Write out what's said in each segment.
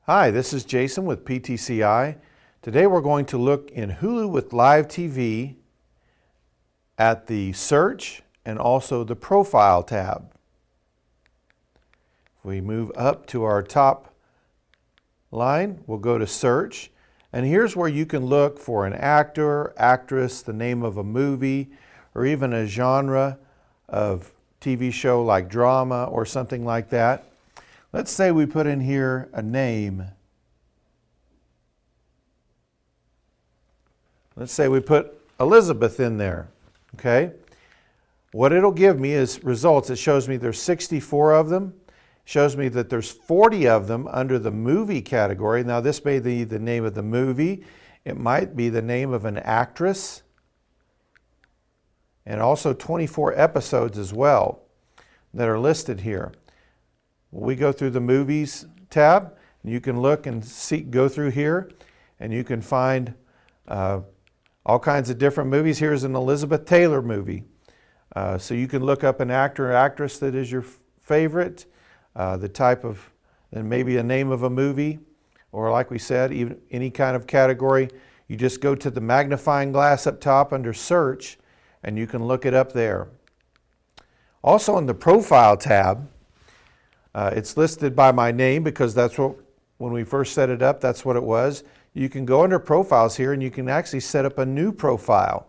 Hi, this is Jason with PTCI. Today we're going to look in Hulu with Live TV at the Search and also the Profile tab. If we move up to our top line, we'll go to Search, and here's where you can look for an actor, actress, the name of a movie, or even a genre of TV show like drama or something like that. Let's say we put in here a name. Let's say we put Elizabeth in there, okay? What it'll give me is results. It shows me there's 64 of them. It shows me that there's 40 of them under the movie category. Now this may be the name of the movie. It might be the name of an actress. And also 24 episodes as well that are listed here. We go through the Movies tab, and you can look and see, go through here, and you can find all kinds of different movies. Here's an Elizabeth Taylor movie. So you can look up an actor or actress that is your favorite, the type of, and maybe a name of a movie, or like we said, even any kind of category. You just go to the magnifying glass up top under Search, and you can look it up there. Also in the Profile tab, it's listed by my name because that's what, when we first set it up, that's what it was. You can go under Profiles here and you can actually set up a new profile.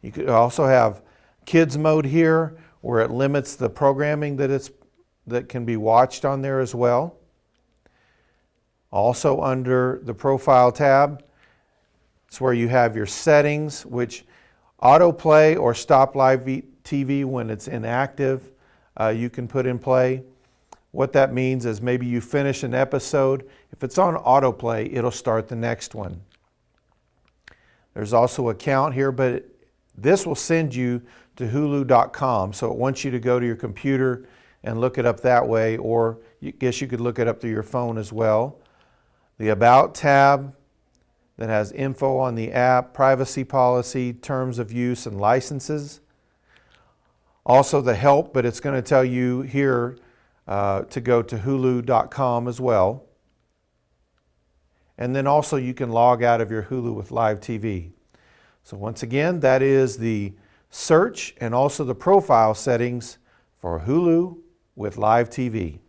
You could also have Kids mode here where it limits the programming that can be watched on there as well. Also under the Profile tab, it's where you have your settings, which autoplay or stop live TV when it's inactive, you can put in play. What that means is maybe you finish an episode. If it's on autoplay, it'll start the next one. There's also a count here, but this will send you to Hulu.com, so it wants you to go to your computer and look it up that way, or I guess you could look it up through your phone as well. The About tab that has info on the app, privacy policy, terms of use, and licenses. Also the Help, but it's going to tell you here to go to Hulu.com as well. And then also you can log out of your Hulu with Live TV. So once again, that is the Search and also the Profile settings for Hulu with Live TV.